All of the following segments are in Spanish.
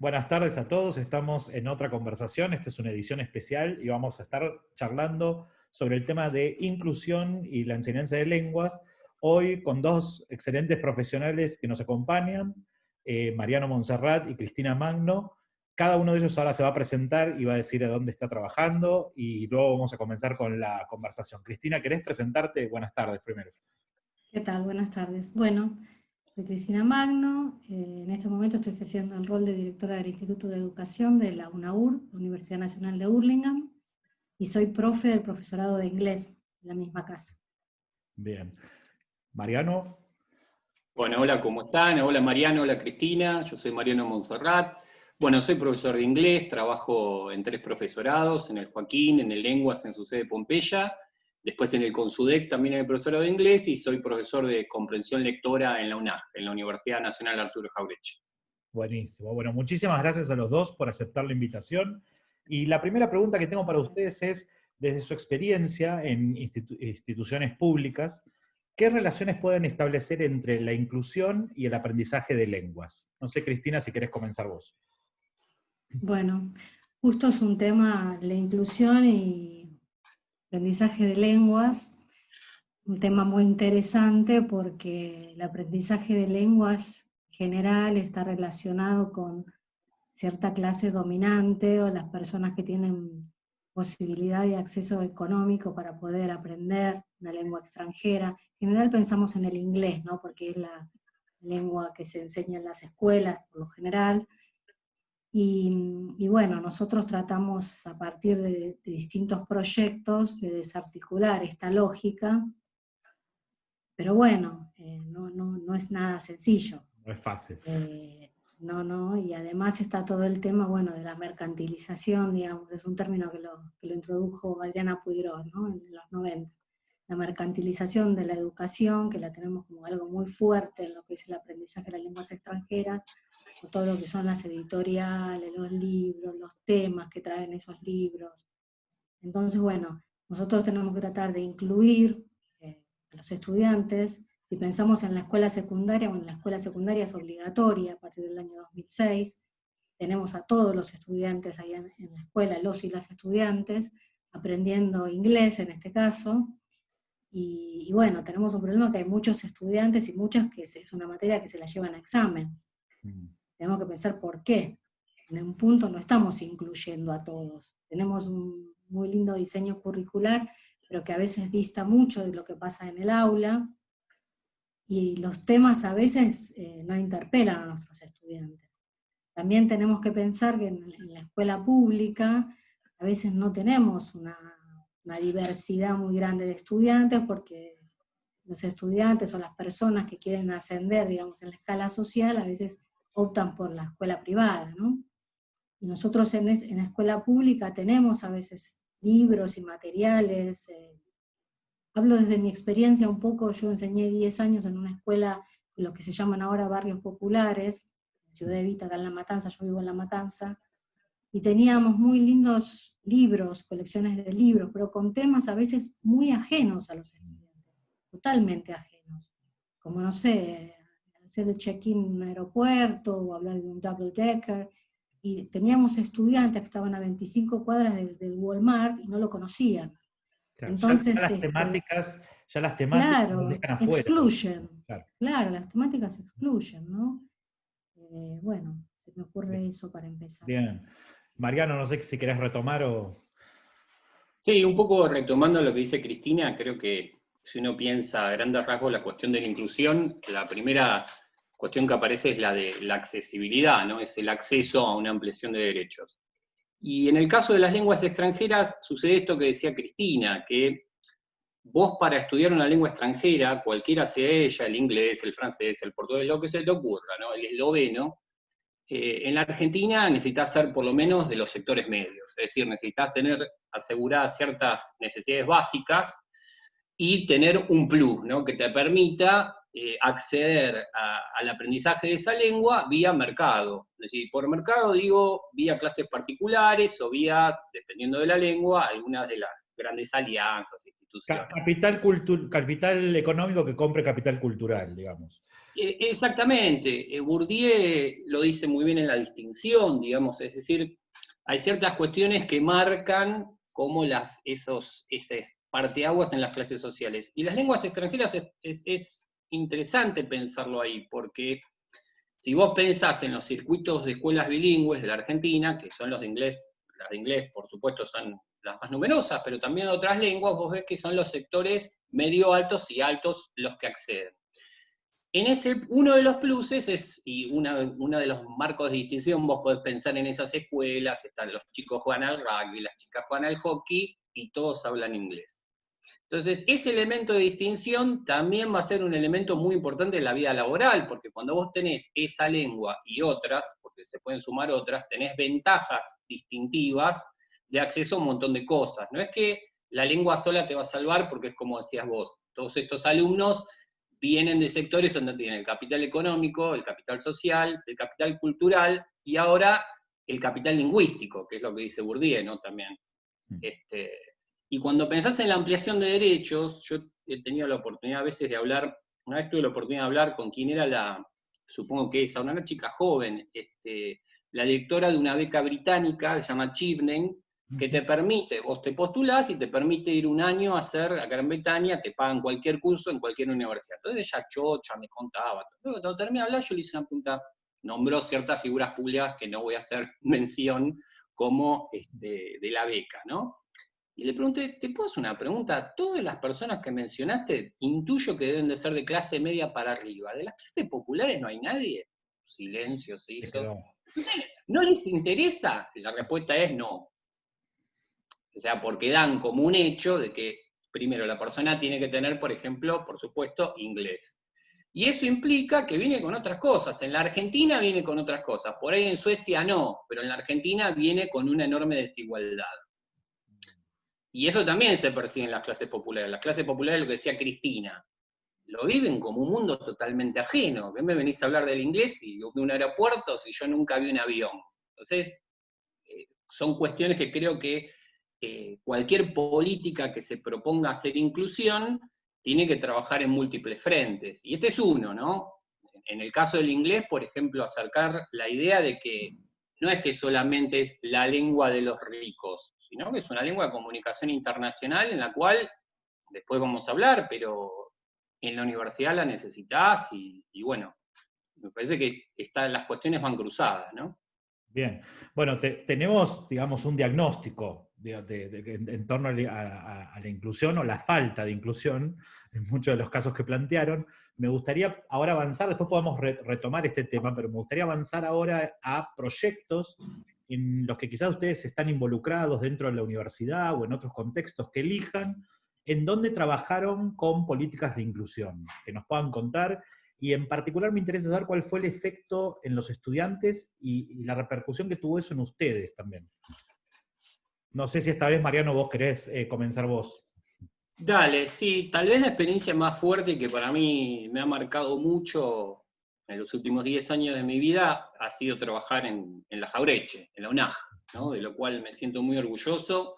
Buenas tardes a todos, estamos en otra conversación, esta es una edición especial y vamos a estar charlando sobre el tema de inclusión y la enseñanza de lenguas, hoy con dos excelentes profesionales que nos acompañan, Mariano Monserrat y Cristina Magno. Cada uno de ellos ahora se va a presentar y va a decir a dónde está trabajando y luego vamos a comenzar con la conversación. Cristina, ¿querés presentarte? Buenas tardes primero. ¿Qué tal? Buenas tardes. Bueno, soy Cristina Magno. En este momento estoy ejerciendo el rol de directora del Instituto de Educación de la UNAUR, la Universidad Nacional de Hurlingham, y soy profe del profesorado de inglés en la misma casa. Bien. Mariano. Bueno, hola, ¿cómo están? Hola Mariano, hola Cristina, yo soy Mariano Monserrat. Bueno, soy profesor de inglés, trabajo en 3 profesorados, en el Joaquín, en el Lenguas, en su sede Pompeya, después en el Consudec también en el profesorado de inglés, y soy profesor de comprensión lectora en la UNAJ, en la Universidad Nacional Arturo Jauretche. Buenísimo. Bueno, muchísimas gracias a los dos por aceptar la invitación. Y la primera pregunta que tengo para ustedes es, desde su experiencia en instituciones públicas, ¿qué relaciones pueden establecer entre la inclusión y el aprendizaje de lenguas? No sé, Cristina, si querés comenzar vos. Bueno, justo es un tema, la inclusión y aprendizaje de lenguas, un tema muy interesante porque el aprendizaje de lenguas en general está relacionado con cierta clase dominante o las personas que tienen posibilidad y acceso económico para poder aprender una lengua extranjera. En general pensamos en el inglés, ¿no? Porque es la lengua que se enseña en las escuelas por lo general. Y bueno, nosotros tratamos a partir de distintos proyectos de desarticular esta lógica, pero bueno, no es nada sencillo. No es fácil. No, y además está todo el tema, bueno, de la mercantilización, digamos, es un término que lo introdujo Adriana Puigdrós, ¿no? En los 90. La mercantilización de la educación, que la tenemos como algo muy fuerte en lo que es el aprendizaje de las lenguas extranjeras, o todo lo que son las editoriales, los libros, los temas que traen esos libros. Entonces, bueno, nosotros tenemos que tratar de incluir a los estudiantes. Si pensamos en la escuela secundaria, bueno, la escuela secundaria es obligatoria a partir del año 2006, tenemos a todos los estudiantes ahí en la escuela, los y las estudiantes, aprendiendo inglés en este caso, y bueno, tenemos un problema que hay muchos estudiantes y muchas que es una materia que se la llevan a examen. Tenemos que pensar por qué. En un punto no estamos incluyendo a todos. Tenemos un muy lindo diseño curricular, pero que a veces dista mucho de lo que pasa en el aula, y los temas a veces no interpelan a nuestros estudiantes. También tenemos que pensar que en la escuela pública a veces no tenemos una diversidad muy grande de estudiantes, porque los estudiantes o las personas que quieren ascender, digamos, en la escala social, a veces optan por la escuela privada, ¿no? Y nosotros en la escuela pública tenemos a veces libros y materiales. Hablo desde mi experiencia un poco, yo enseñé 10 años en una escuela de lo que se llaman ahora barrios populares, en Ciudad Evita, acá en La Matanza, yo vivo en La Matanza, y teníamos muy lindos libros, colecciones de libros, pero con temas a veces muy ajenos a los estudiantes, totalmente ajenos, como no sé, hacer el check-in en un aeropuerto, o hablar de un double decker, y teníamos estudiantes que estaban a 25 cuadras del Walmart y no lo conocían. Claro, Entonces, ya las temáticas nos claro, dejan afuera. excluyen, Claro. claro, las temáticas excluyen, ¿no? Bueno, se me ocurre eso para empezar. Bien. Mariano, no sé si querés retomar o... Sí, un poco retomando lo que dice Cristina, creo que si uno piensa a grandes rasgos la cuestión de la inclusión, la primera cuestión que aparece es la de la accesibilidad, ¿no? Es el acceso a una ampliación de derechos. Y en el caso de las lenguas extranjeras sucede esto que decía Cristina, que vos para estudiar una lengua extranjera, cualquiera sea ella, el inglés, el francés, el portugués, lo que se te ocurra, ¿no? El esloveno, en la Argentina necesitas ser por lo menos de los sectores medios, es decir, necesitas tener aseguradas ciertas necesidades básicas y tener un plus, ¿no? Que te permita acceder al aprendizaje de esa lengua vía mercado. Es decir, por mercado digo vía clases particulares o vía, dependiendo de la lengua, algunas de las grandes alianzas, instituciones. Capital económico que compre capital cultural, digamos. Exactamente, Bourdieu lo dice muy bien en la distinción, digamos, es decir, hay ciertas cuestiones que marcan como esas parteaguas en las clases sociales. Y las lenguas extranjeras es interesante pensarlo ahí, porque si vos pensás en los circuitos de escuelas bilingües de la Argentina, que son los de inglés, las de inglés por supuesto son las más numerosas, pero también de otras lenguas, vos ves que son los sectores medio altos y altos los que acceden. En ese, uno de los pluses es, y uno de los marcos de distinción, vos podés pensar en esas escuelas, están los chicos juegan al rugby, las chicas juegan al hockey, y todos hablan inglés. Entonces, ese elemento de distinción también va a ser un elemento muy importante en la vida laboral, porque cuando vos tenés esa lengua y otras, porque se pueden sumar otras, tenés ventajas distintivas de acceso a un montón de cosas. No es que la lengua sola te va a salvar, porque es como decías vos, todos estos alumnos vienen de sectores donde tienen el capital económico, el capital social, el capital cultural, y ahora el capital lingüístico, que es lo que dice Bourdieu, ¿no? También. Y cuando pensás en la ampliación de derechos, yo he tenido la oportunidad a veces de hablar, una vez tuve la oportunidad de hablar con quien era supongo que es una chica joven, la directora de una beca británica, se llama Chevening, que te permite, vos te postulás y te permite ir un año a hacer a Gran Bretaña, te pagan cualquier curso en cualquier universidad. Entonces ella chocha, me contaba. Luego cuando terminé de hablar, yo le hice una pregunta, nombró ciertas figuras públicas que no voy a hacer mención como de la beca, ¿no? Y le pregunté, ¿te puedo hacer una pregunta? Todas las personas que mencionaste, intuyo que deben de ser de clase media para arriba. ¿De las clases populares no hay nadie? Silencio se hizo. ¿No les interesa? La respuesta es no. O sea, porque dan como un hecho de que, primero, la persona tiene que tener, por ejemplo, por supuesto, inglés. Y eso implica que viene con otras cosas. En la Argentina viene con otras cosas. Por ahí en Suecia no, pero en la Argentina viene con una enorme desigualdad. Y eso también se percibe en las clases populares. Las clases populares, lo que decía Cristina, lo viven como un mundo totalmente ajeno. ¿Qué me venís a hablar del inglés y de un aeropuerto si yo nunca vi un avión? Entonces, son cuestiones que creo que cualquier política que se proponga hacer inclusión tiene que trabajar en múltiples frentes. Y este es uno, ¿no? En el caso del inglés, por ejemplo, acercar la idea de que no es que solamente es la lengua de los ricos, sino que es una lengua de comunicación internacional en la cual, después vamos a hablar, pero en la universidad la necesitas y bueno, me parece que las cuestiones van cruzadas, ¿no? Bien. Bueno, tenemos, digamos, un diagnóstico en torno a la inclusión o la falta de inclusión en muchos de los casos que plantearon. Me gustaría ahora avanzar, después podemos retomar este tema, pero me gustaría avanzar ahora a proyectos en los que quizás ustedes están involucrados dentro de la universidad o en otros contextos que elijan, en donde trabajaron con políticas de inclusión, que nos puedan contar. Y en particular me interesa saber cuál fue el efecto en los estudiantes y la repercusión que tuvo eso en ustedes también. No sé si esta vez, Mariano, vos querés comenzar vos. Dale, sí, tal vez la experiencia más fuerte que para mí me ha marcado mucho en los últimos 10 años de mi vida ha sido trabajar en la Jauretche, en la UNAJ, ¿no? De lo cual me siento muy orgulloso.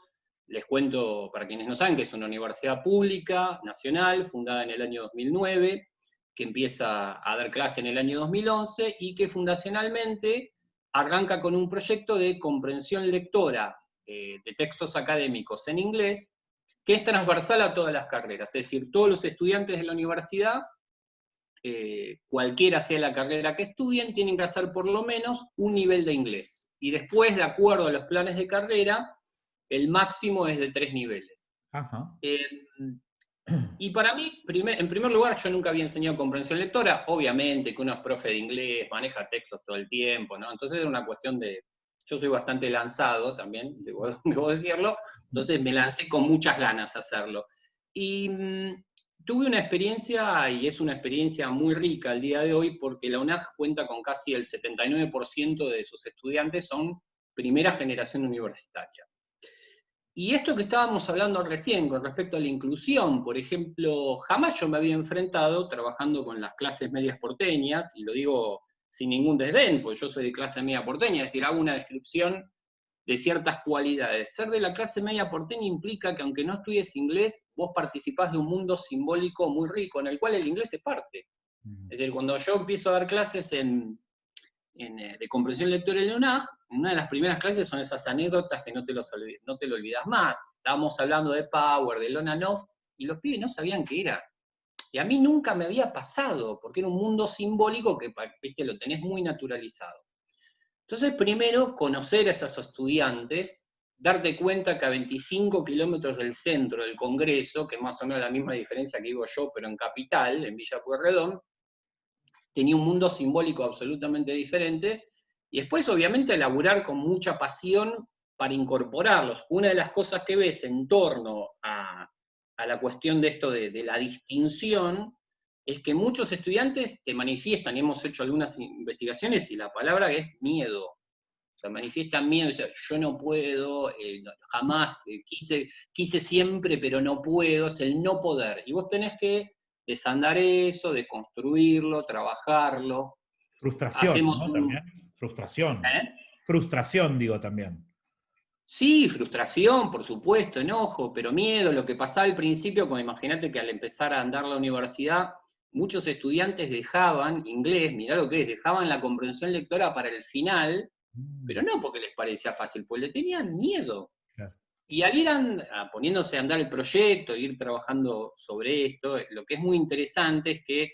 Les cuento, para quienes no saben, que es una universidad pública, nacional, fundada en el año 2009, que empieza a dar clase en el año 2011 y que fundacionalmente arranca con un proyecto de comprensión lectora de textos académicos en inglés, que es transversal a todas las carreras, es decir, todos los estudiantes de la universidad, cualquiera sea la carrera que estudien, tienen que hacer por lo menos un nivel de inglés. Y después, de acuerdo a los planes de carrera, el máximo es de 3 niveles. Ajá. Y para mí, en primer lugar, yo nunca había enseñado comprensión lectora, obviamente que uno es profe de inglés, maneja textos todo el tiempo, ¿no? Entonces era una cuestión de... Yo soy bastante lanzado también, debo decirlo, entonces me lancé con muchas ganas a hacerlo. Y tuve una experiencia, y es una experiencia muy rica al día de hoy, porque la UNAJ cuenta con casi el 79% de sus estudiantes son primera generación universitaria. Y esto que estábamos hablando recién con respecto a la inclusión, por ejemplo, jamás yo me había enfrentado trabajando con las clases medias porteñas, y lo digo sin ningún desdén, porque yo soy de clase media porteña, es decir, hago una descripción de ciertas cualidades. Ser de la clase media porteña implica que aunque no estudies inglés, vos participás de un mundo simbólico muy rico, en el cual el inglés es parte. Es decir, cuando yo empiezo a dar clases de comprensión lectora en la UNAG, una de las primeras clases son esas anécdotas que no te lo olvidas más. Estábamos hablando de Power, de on and off, y los pibes no sabían qué era. Y a mí nunca me había pasado, porque era un mundo simbólico que, viste, lo tenés muy naturalizado. Entonces, primero, conocer a esos estudiantes, darte cuenta que a 25 kilómetros del centro del Congreso, que es más o menos la misma diferencia que vivo yo, pero en Capital, en Villa Pueyrredón, tenía un mundo simbólico absolutamente diferente, y después, obviamente, laburar con mucha pasión para incorporarlos. Una de las cosas que ves en torno a la cuestión de esto de la distinción, es que muchos estudiantes te manifiestan, y hemos hecho algunas investigaciones, y la palabra es miedo. O sea, manifiestan miedo, dicen, yo no puedo, jamás, quise siempre, pero no puedo, es el no poder. Y vos tenés que desandar eso, deconstruirlo, trabajarlo. Frustración, ¿no? También. Frustración. ¿Eh? Frustración, digo también. Sí, frustración, por supuesto, enojo, pero miedo. Lo que pasaba al principio, como imagínate que al empezar a andar la universidad, muchos estudiantes dejaban inglés, mirá lo que es, dejaban la comprensión lectora para el final, pero no porque les parecía fácil, porque le tenían miedo. Claro. Y al ir poniéndose a andar el proyecto, ir trabajando sobre esto, lo que es muy interesante es que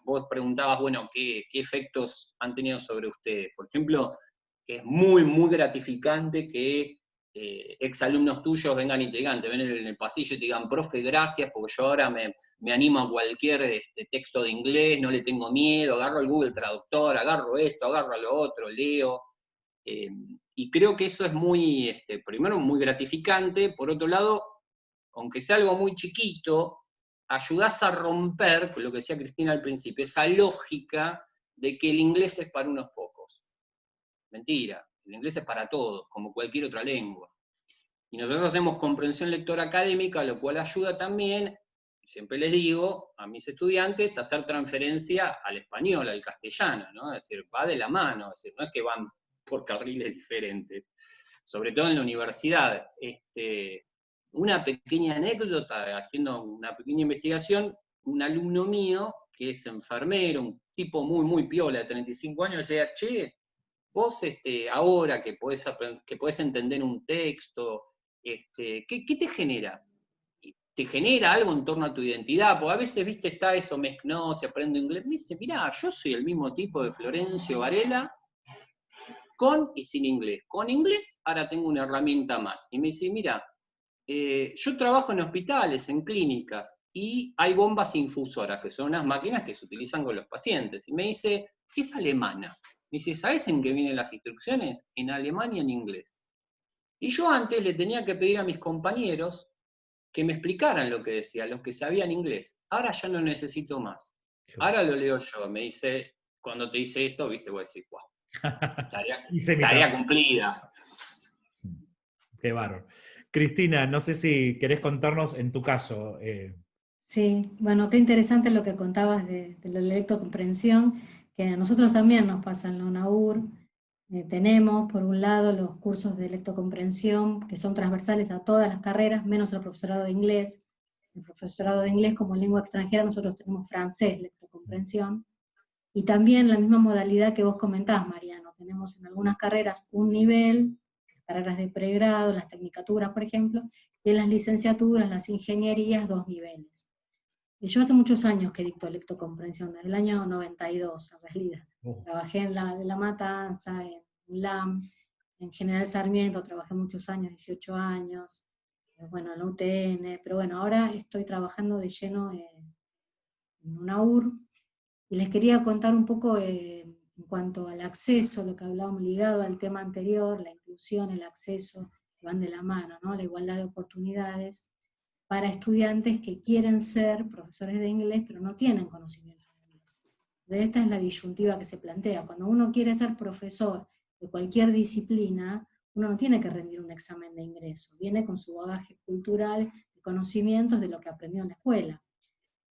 vos preguntabas, bueno, ¿qué efectos han tenido sobre ustedes? Por ejemplo, es muy, muy gratificante que exalumnos tuyos vengan y te digan, te ven en el pasillo y te digan, profe, gracias, porque yo ahora me animo a cualquier texto de inglés, no le tengo miedo, agarro el Google Traductor, agarro esto, agarro lo otro, leo. Y creo que eso es muy, primero, muy gratificante. Por otro lado, aunque sea algo muy chiquito, ayudás a romper, con lo que decía Cristina al principio, esa lógica de que el inglés es para unos pocos. Mentira, el inglés es para todos, como cualquier otra lengua. Y nosotros hacemos comprensión lectora académica, lo cual ayuda también, siempre les digo a mis estudiantes, a hacer transferencia al español, al castellano, ¿no? Es decir, va de la mano, es decir, no es que van por carriles diferentes, sobre todo en la universidad. Una pequeña anécdota, haciendo una pequeña investigación, un alumno mío, que es enfermero, un tipo muy, muy piola, de 35 años, decía, che, vos ahora que podés entender un texto, ¿qué te genera? ¿Te genera algo en torno a tu identidad? Porque a veces, viste, está eso, se aprendo inglés. Me dice, mirá, yo soy el mismo tipo de Florencio Varela, con y sin inglés. Con inglés, ahora tengo una herramienta más. Y me dice, mira, yo trabajo en hospitales, en clínicas, y hay bombas infusoras, que son unas máquinas que se utilizan con los pacientes. Y me dice, ¿qué es alemana? Me dice, ¿sabes en qué vienen las instrucciones? En alemán y en inglés. Y yo antes le tenía que pedir a mis compañeros que me explicaran lo que decía, los que sabían inglés. Ahora ya no necesito más. Ahora lo leo yo. Me dice, cuando te dice eso, viste, voy a decir, wow. Tarea cumplida. Qué bárbaro. Cristina, no sé si querés contarnos en tu caso. Sí, bueno, qué interesante lo que contabas de la lectocomprensión, que a nosotros también nos pasa en la UNAUR. Tenemos, por un lado, los cursos de lectocomprensión, que son transversales a todas las carreras, menos el profesorado de inglés. El profesorado de inglés como lengua extranjera, nosotros tenemos francés, lectocomprensión. Y también la misma modalidad que vos comentás, Mariano. Tenemos en algunas carreras un nivel, carreras de pregrado, las tecnicaturas, por ejemplo, y en las licenciaturas, las ingenierías, 2 niveles. Y yo hace muchos años que dicto lectocomprensión, desde el año 92, en realidad. Trabajé en de La Matanza, en ULAM, en General Sarmiento, trabajé muchos años, 18 años, bueno, en la UTN, pero bueno, ahora estoy trabajando de lleno en UNAUR, y les quería contar un poco en cuanto al acceso, lo que hablábamos ligado al tema anterior, la inclusión, el acceso, que van de la mano, ¿no? La igualdad de oportunidades, para estudiantes que quieren ser profesores de inglés, pero no tienen conocimiento de inglés. Esta es la disyuntiva que se plantea. Cuando uno quiere ser profesor de cualquier disciplina, uno no tiene que rendir un examen de ingreso, viene con su bagaje cultural, de conocimientos de lo que aprendió en la escuela.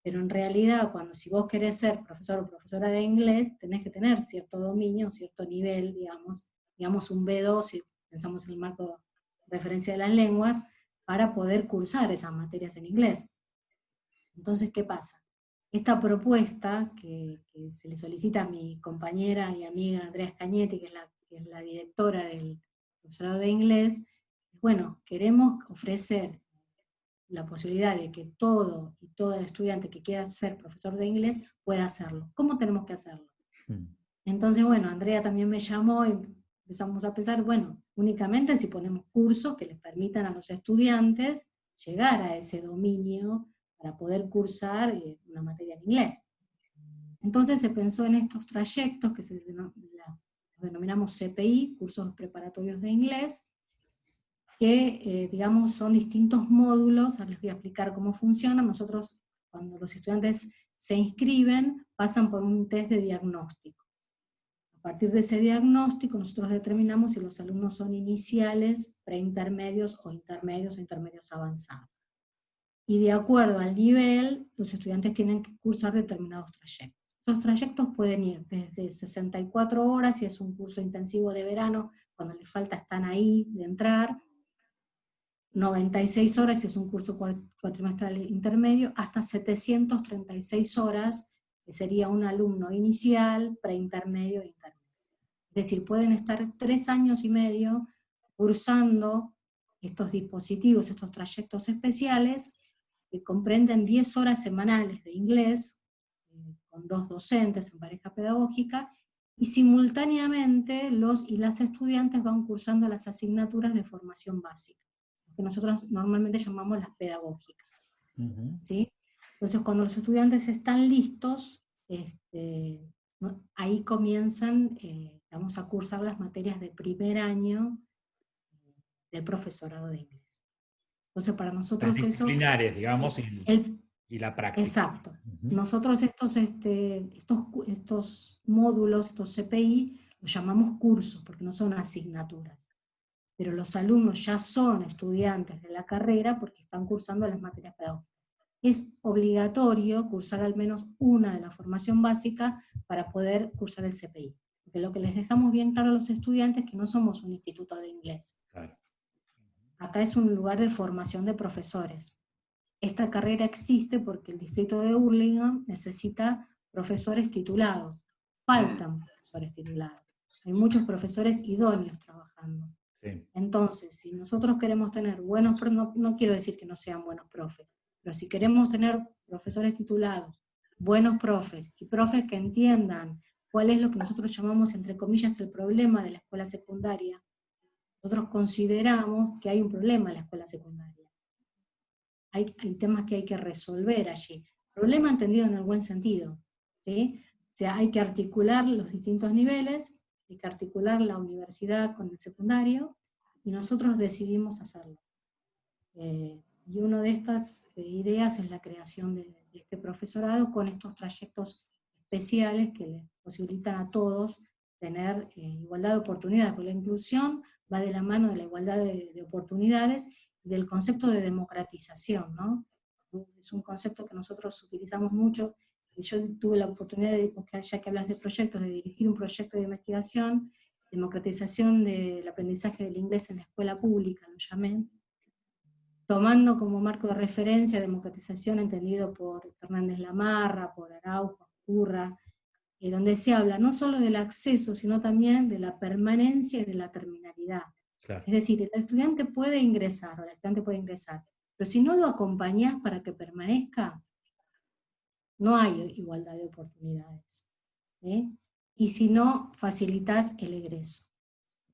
Pero en realidad, si vos querés ser profesor o profesora de inglés, tenés que tener cierto dominio, cierto nivel, digamos un B2, si pensamos en el marco de referencia de las lenguas, para poder cursar esas materias en inglés. Entonces, ¿qué pasa? esta propuesta que se le solicita a mi compañera y amiga Andrea Cañetti, que es la directora del profesorado de inglés, bueno, queremos ofrecer la posibilidad de que todo y todo estudiante que quiera ser profesor de inglés pueda hacerlo. ¿Cómo tenemos que hacerlo? Entonces, bueno, Andrea también me llamó y empezamos a pensar, bueno, únicamente si ponemos cursos que les permitan a los estudiantes llegar a ese dominio para poder cursar una materia en inglés. Entonces se pensó en estos trayectos que los denominamos CPI, cursos preparatorios de inglés, que digamos son distintos módulos. Ahora les voy a explicar cómo funcionan. Nosotros, cuando los estudiantes se inscriben, pasan por un test de diagnóstico. A partir de ese diagnóstico nosotros determinamos si los alumnos son iniciales, preintermedios o intermedios avanzados. Y de acuerdo al nivel, los estudiantes tienen que cursar determinados trayectos. Esos trayectos pueden ir desde 64 horas, si es un curso intensivo de verano, cuando les falta están ahí de entrar, 96 horas si es un curso cuatrimestral intermedio, hasta 736 horas, que sería un alumno inicial, preintermedio e intermedio. Es decir, pueden estar 3 años y medio cursando estos dispositivos, estos trayectos especiales, que comprenden 10 horas semanales de inglés, con 2 docentes en pareja pedagógica, y simultáneamente los y las estudiantes van cursando las asignaturas de formación básica, que nosotros normalmente llamamos las pedagógicas. ¿Sí? Entonces, cuando los estudiantes están listos, ahí comienzan, vamos a cursar las materias de primer año del profesorado de inglés. Entonces, para nosotros las eso... disciplinares, digamos, y la práctica. Exacto. Nosotros estos módulos, estos CPI, los llamamos cursos, porque no son asignaturas. Pero los alumnos ya son estudiantes de la carrera porque están cursando las materias pedagógicas. Es obligatorio cursar al menos una de la formación básica para poder cursar el CPI. Porque lo que les dejamos bien claro a los estudiantes es que no somos un instituto de inglés. Claro. Acá es un lugar de formación de profesores. Esta carrera existe porque el distrito de Hurlingham necesita profesores titulados. Faltan profesores titulados. Hay muchos profesores idóneos trabajando. Sí. Entonces, si nosotros queremos tener buenos, no quiero decir que no sean buenos profes, pero si queremos tener profesores titulados, buenos profes, y profes que entiendan cuál es lo que nosotros llamamos, entre comillas, el problema de la escuela secundaria, nosotros consideramos que hay un problema en la escuela secundaria. Hay temas que hay que resolver allí. Problema entendido en el buen sentido, ¿sí? O sea, hay que articular los distintos niveles, hay que articular la universidad con el secundario, y nosotros decidimos hacerlo. Y una de estas ideas es la creación de este profesorado con estos trayectos especiales que les posibilitan a todos tener igualdad de oportunidades, porque la inclusión va de la mano de la igualdad de oportunidades y del concepto de democratización, ¿no? Es un concepto que nosotros utilizamos mucho. Yo tuve la oportunidad, ya que hablas de proyectos, de dirigir un proyecto de investigación, democratización del aprendizaje del inglés en la escuela pública, lo llamé, tomando como marco de referencia democratización entendido por Hernández Lamarra, por Araujo, Curra, donde se habla no solo del acceso, sino también de la permanencia y de la terminalidad. Claro. Es decir, el estudiante puede ingresar, o el estudiante puede ingresar, pero si no lo acompañás para que permanezca, no hay igualdad de oportunidades. Y si no, facilitas el egreso.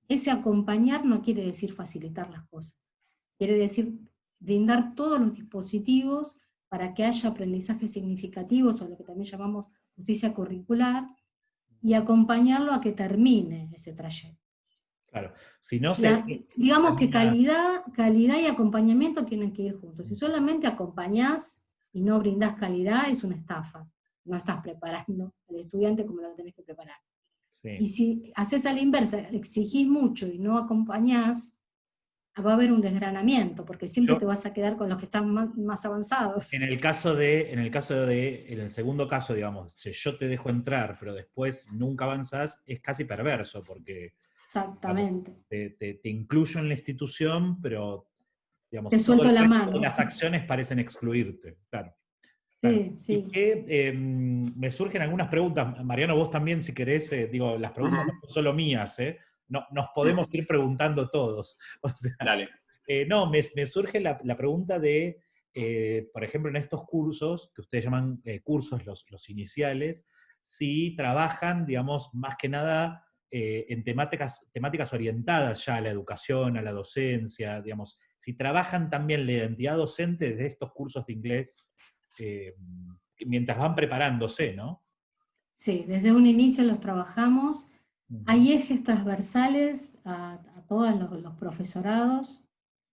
Ese acompañar no quiere decir facilitar las cosas, quiere decir brindar todos los dispositivos para que haya aprendizajes significativos, o lo que también llamamos justicia curricular, y acompañarlo a que termine ese trayecto. Claro, si no digamos que calidad y acompañamiento tienen que ir juntos. Si solamente acompañás y no brindás calidad, es una estafa. No estás preparando al estudiante como lo tenés que preparar. Sí. Y si haces a la inversa, exigís mucho y no acompañás, va a haber un desgranamiento, porque siempre te vas a quedar con los que están más avanzados. En el segundo caso, digamos, si yo te dejo entrar, pero después nunca avanzás, es casi perverso, porque exactamente. Te incluyo en la institución, pero digamos, te suelto la mano. Las acciones parecen excluirte, claro. Sí, Y sí. que me surgen algunas preguntas. Mariano, vos también, si querés, digo, las preguntas no son solo mías, ¿eh? No, nos podemos ir preguntando todos. O sea, Dale. no, me surge la pregunta de, por ejemplo, en estos cursos, que ustedes llaman cursos los iniciales, si trabajan, digamos, más que nada en temáticas orientadas ya a la educación, a la docencia, digamos, si trabajan también la identidad docente de estos cursos de inglés eh, mientras van preparándose, ¿no? Sí, desde un inicio los trabajamos. Ujú. Hay ejes transversales a todos los profesorados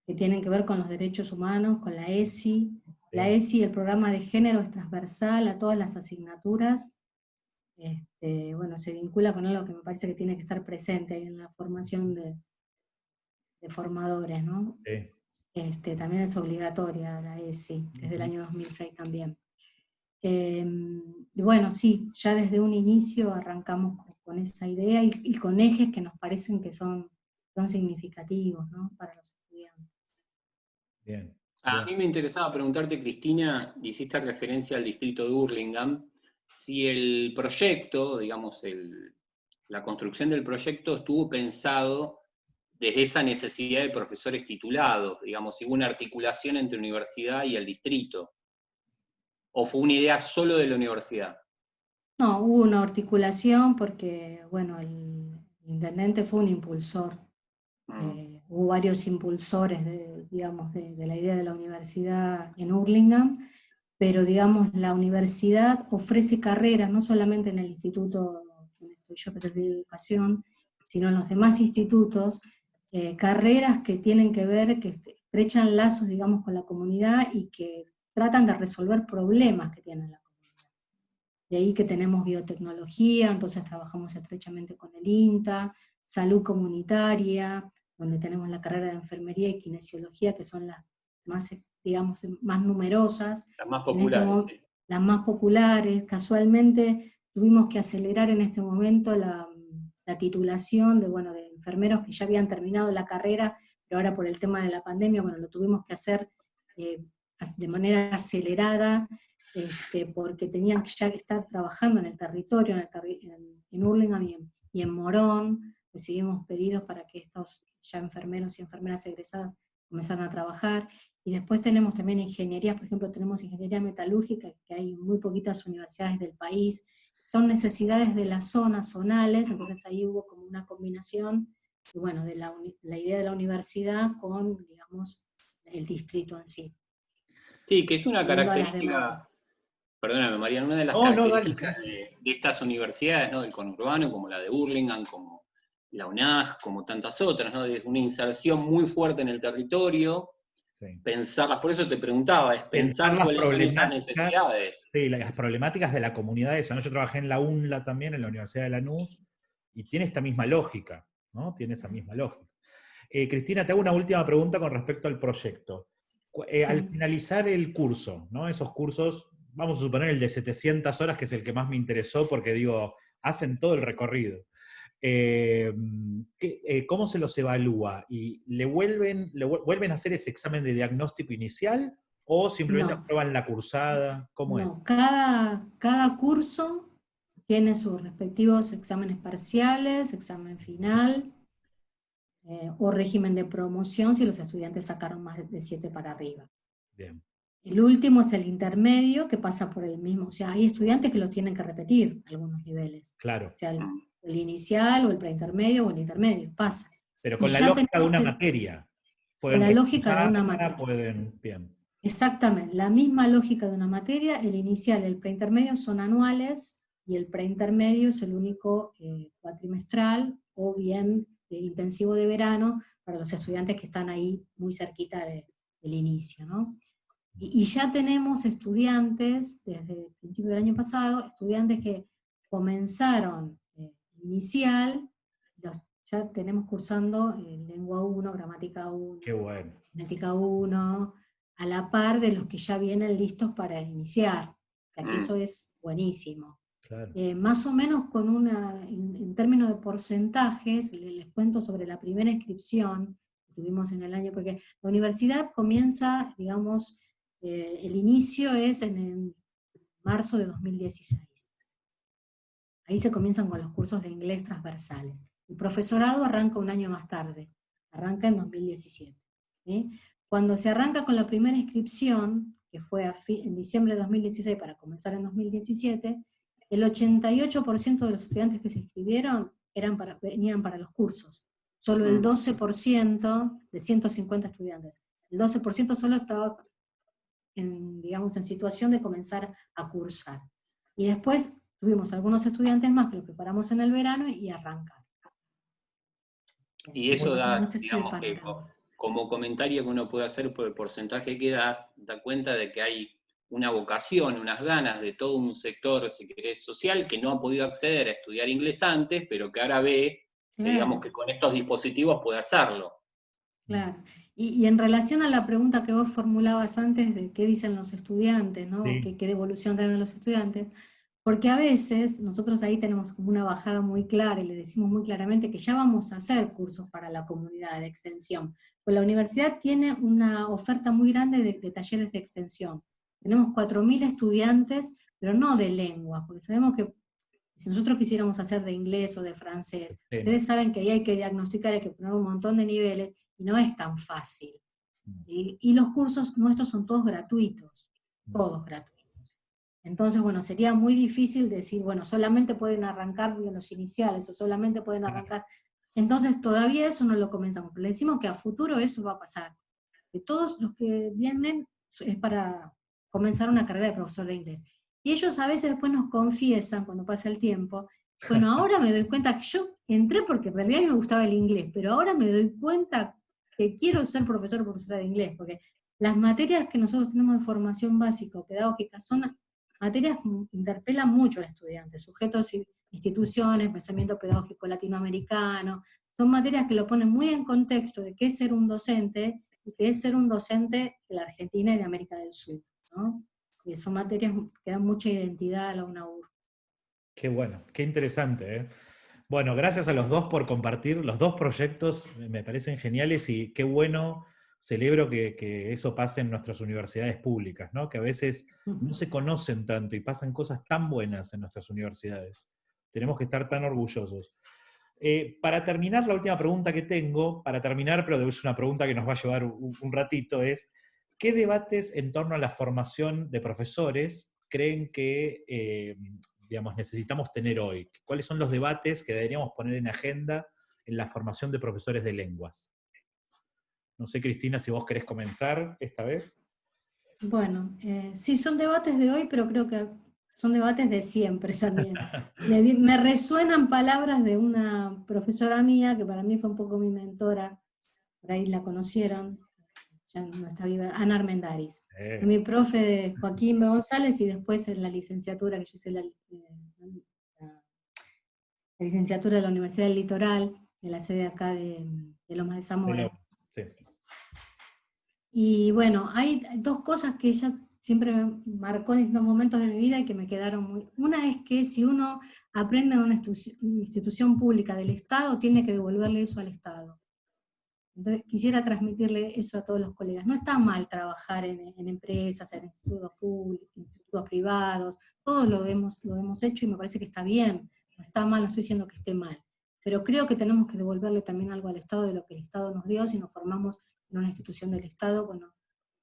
que tienen que ver con los derechos humanos, con la ESI. La Bien, ESI, el programa de género, es transversal a todas las asignaturas. Bueno, se vincula con algo que me parece que tiene que estar presente en la formación de formadores, ¿no? sí. También es obligatoria la ESI, desde el Ujú. año 2006 también. Y bueno, sí, ya desde un inicio arrancamos con esa idea y con ejes que nos parecen que son significativos, ¿no? Para los estudiantes. Bien, A bien. mí me interesaba preguntarte, Cristina, hiciste referencia al distrito de Hurlingham, si el proyecto, digamos, la construcción del proyecto estuvo pensado desde esa necesidad de profesores titulados, digamos, si hubo una articulación entre universidad y el distrito, o fue una idea solo de la universidad. No, hubo una articulación porque, bueno, el intendente fue un impulsor. Mm. Hubo varios impulsores, digamos, de la idea de la universidad en Hurlingham, pero, digamos, la universidad ofrece carreras, no solamente en el instituto donde estoy yo, que es el de educación, sino en los demás institutos, carreras que tienen que ver, que estrechan lazos, digamos, con la comunidad y que tratan de resolver problemas que tienen la comunidad. De ahí que tenemos biotecnología, entonces trabajamos estrechamente con el INTA, salud comunitaria, donde tenemos la carrera de enfermería y kinesiología, que son las más, digamos, más numerosas, Las más en este populares, sí. las más populares. Casualmente tuvimos que acelerar en este momento la titulación de, bueno, de enfermeros que ya habían terminado la carrera, pero ahora por el tema de la pandemia, bueno, lo tuvimos que hacer de manera acelerada, porque tenían que ya estar trabajando en el territorio, en Hurlingham y en Morón. Recibimos pedidos para que estos ya enfermeros y enfermeras egresadas comenzaran a trabajar. Y después tenemos también ingeniería, por ejemplo, tenemos ingeniería metalúrgica, que hay en muy poquitas universidades del país. Son necesidades de las zonas zonales, entonces ahí hubo como una combinación, y bueno, de la idea de la universidad con, digamos, el distrito en sí, Sí, que es una viendo a las demandas. característica, perdóname María, una de las No, no, dale, características sí. de estas universidades, ¿no? Del conurbano, como la de Hurlingham, como la UNAG, como tantas otras, ¿no? Es una inserción muy fuerte en el territorio, Sí. pensarlas, por eso te preguntaba, es Pensar pensar las cuáles son esas problemáticas, necesidades. sí, las problemáticas de la comunidad esa, ¿no? Yo trabajé en la UNLA también, en la Universidad de Lanús, y tiene esta misma lógica, ¿no? Tiene esa misma lógica. Cristina, te hago una última pregunta con respecto al proyecto. Al Sí. finalizar el curso, ¿no? Esos cursos, vamos a suponer el de 700 horas, que es el que más me interesó, porque digo, hacen todo el recorrido. ¿Cómo se los evalúa? ¿Y vuelven a hacer ese examen de diagnóstico inicial o simplemente No, aprueban la cursada? ¿Cómo es? no. Cada curso tiene sus respectivos exámenes parciales, examen final, o régimen de promoción si los estudiantes sacaron más de 7 para arriba. Bien, El último es el intermedio, que pasa por el mismo. O sea, hay estudiantes que los tienen que repetir algunos niveles. claro. O sea, Mm. el inicial o el preintermedio o el intermedio, pasa. Pero Y con la ya lógica de tenemos una materia. con Pueden la lógica de una recursarla, materia. pueden. Bien. Exactamente, la misma lógica de una materia, el inicial y el preintermedio son anuales, y el preintermedio es el único cuatrimestral, o bien intensivo de verano, para los estudiantes que están ahí muy cerquita del inicio, ¿no? Y ya tenemos estudiantes, desde el principio del año pasado, estudiantes que comenzaron inicial, ya tenemos cursando lengua 1, gramática 1, Qué bueno. fonética 1, a la par de los que ya vienen listos para iniciar. O sea que Mm. eso es buenísimo. Claro. Más o menos en términos de porcentajes, les cuento sobre la primera inscripción que tuvimos en el año, porque la universidad comienza, digamos, el inicio es marzo de 2016. Ahí se comienzan con los cursos de inglés transversales. El profesorado arranca un año más tarde, arranca en 2017. ¿Sí? Cuando se arranca con la primera inscripción, que fue en diciembre de 2016 para comenzar en 2017, el 88% de los estudiantes que se inscribieron venían para los cursos. Solo el 12% de 150 estudiantes. El 12% solo estaba digamos, en situación de comenzar a cursar. Y después tuvimos algunos estudiantes más que los preparamos en el verano y arrancan. Y eso da, no sé digamos, si que como comentario que uno puede hacer por el porcentaje que das, da cuenta de que hay una vocación, unas ganas de todo un sector, si querés, social, que no ha podido acceder a estudiar inglés antes, pero que ahora ve, claro, digamos, que con estos dispositivos puede hacerlo. Claro. Y en relación a la pregunta que vos formulabas antes de qué dicen los estudiantes, ¿no? Sí. ¿Qué devolución tienen los estudiantes? Porque a veces nosotros ahí tenemos como una bajada muy clara y le decimos muy claramente que ya vamos a hacer cursos para la comunidad de extensión. Pues la universidad tiene una oferta muy grande de talleres de extensión. Tenemos 4.000 estudiantes, pero no de lengua, porque sabemos que si nosotros quisiéramos hacer de inglés o de francés, Sí, ustedes saben que ahí hay que diagnosticar, hay que poner un montón de niveles, y no es tan fácil. Y los cursos nuestros son todos gratuitos, todos gratuitos. Entonces, bueno, sería muy difícil decir, bueno, solamente pueden arrancar en los iniciales, o solamente pueden arrancar. Entonces, todavía eso no lo comenzamos, pero le decimos que a futuro eso va a pasar. Que todos los que vienen es para comenzar una carrera de profesor de inglés. Y ellos a veces después nos confiesan, cuando pasa el tiempo, bueno, ahora me doy cuenta que yo entré porque en realidad me gustaba el inglés, pero ahora me doy cuenta que quiero ser profesor o profesora de inglés, porque las materias que nosotros tenemos de formación básica o pedagógica son materias que interpelan mucho al estudiante, sujetos y instituciones, pensamiento pedagógico latinoamericano, son materias que lo ponen muy en contexto de qué es ser un docente, y qué es ser un docente de la Argentina y de América del Sur, ¿no? Y son materias que dan mucha identidad a la UNAUR. Qué bueno, qué interesante, ¿eh? Bueno, gracias a los dos por compartir. Los dos proyectos me parecen geniales y qué bueno, celebro que eso pase en nuestras universidades públicas, ¿no? Que a veces no se conocen tanto y pasan cosas tan buenas en nuestras universidades. Tenemos que estar tan orgullosos. Para terminar, la última pregunta que tengo, para terminar, pero es una pregunta que nos va a llevar un ratito, es ¿qué debates en torno a la formación de profesores creen que digamos, necesitamos tener hoy? ¿Cuáles son los debates que deberíamos poner en agenda en la formación de profesores de lenguas? No sé, Cristina, si vos querés comenzar esta vez. Bueno, sí, son debates de hoy, pero creo que son debates de siempre también. Me resuenan palabras de una profesora mía, que para mí fue un poco mi mentora, por ahí la conocieron, ya no está viva, Ana Armendáriz. Mi profe de Joaquín B. González y después en la licenciatura, que yo hice la licenciatura de la Universidad del Litoral, de la sede acá de Lomas de Zamora. Sí. Y bueno, hay dos cosas que ella siempre me marcó en estos momentos de mi vida y que me quedaron muy... Una es que si uno aprende en una institución pública del Estado, tiene que devolverle eso al Estado. Entonces quisiera transmitirle eso a todos los colegas. No está mal trabajar en empresas, en institutos públicos, institutos privados, todos lo hemos hecho y me parece que está bien. No está mal, no estoy diciendo que esté mal. Pero creo que tenemos que devolverle también algo al Estado de lo que el Estado nos dio si nos formamos en una institución del Estado. Bueno,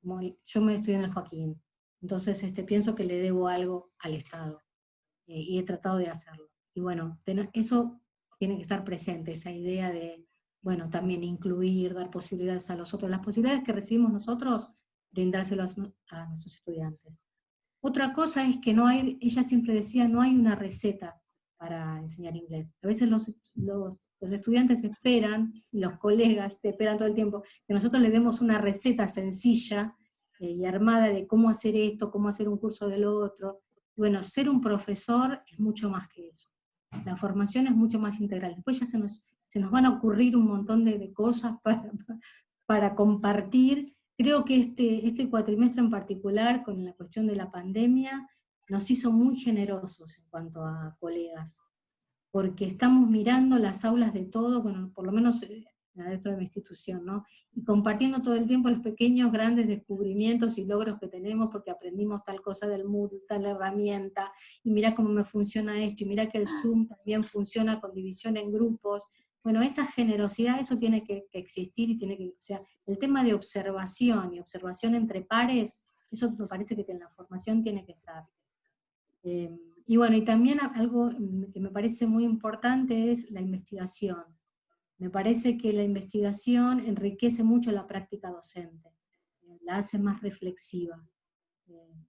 como yo me estudié en el Joaquín, entonces pienso que le debo algo al Estado y he tratado de hacerlo. Y bueno, eso tiene que estar presente, esa idea de, bueno, también incluir, dar posibilidades a los otros, las posibilidades que recibimos nosotros, brindárselas a nuestros estudiantes. Otra cosa es que no hay, ella siempre decía, no hay una receta para enseñar inglés. A veces los estudiantes esperan, y los colegas te esperan todo el tiempo, que nosotros les demos una receta sencilla y armada de cómo hacer esto, cómo hacer un curso del otro. Bueno, ser un profesor es mucho más que eso. La formación es mucho más integral. Después ya se nos van a ocurrir un montón de cosas para compartir. Creo que este cuatrimestre en particular, con la cuestión de la pandemia, nos hizo muy generosos en cuanto a colegas, porque estamos mirando las aulas de todo, bueno, por lo menos dentro de mi institución, ¿no? Y compartiendo todo el tiempo los pequeños, grandes descubrimientos y logros que tenemos porque aprendimos tal cosa del Moodle, tal herramienta, y mira cómo me funciona esto, y mira que el Zoom también funciona con división en grupos. Bueno, esa generosidad, eso tiene que existir y tiene que, o sea, el tema de observación y observación entre pares, eso me parece que en la formación tiene que estar. Y bueno, y también algo que me parece muy importante es la investigación. Me parece que la investigación enriquece mucho la práctica docente, la hace más reflexiva.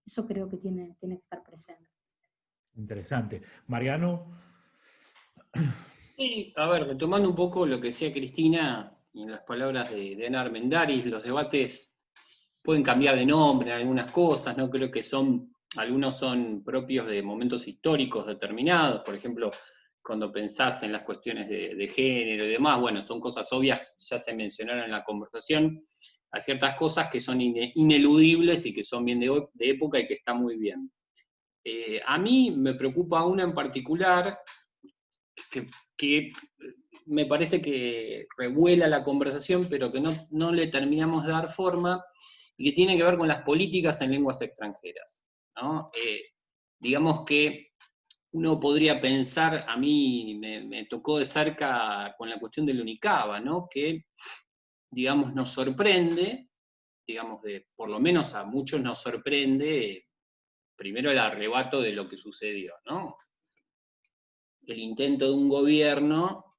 Eso creo que tiene que estar presente. Interesante. Mariano. Sí, a ver, retomando un poco lo que decía Cristina, y en las palabras de Ana Armendáriz, los debates pueden cambiar de nombre en algunas cosas, ¿no? Creo que algunos son propios de momentos históricos determinados, por ejemplo, cuando pensás en las cuestiones de género y demás, bueno, son cosas obvias, ya se mencionaron en la conversación, hay ciertas cosas que son ineludibles y que son bien de época y que está muy bien. A mí me preocupa una en particular, que me parece que revuela la conversación, pero que no le terminamos de dar forma, y que tiene que ver con las políticas en lenguas extranjeras, ¿no? Digamos que uno podría pensar, a mí me tocó de cerca con la cuestión del UNICABA, ¿no? Que, digamos, nos sorprende, digamos, por lo menos a muchos nos sorprende, primero el arrebato de lo que sucedió, ¿no? El intento de un gobierno,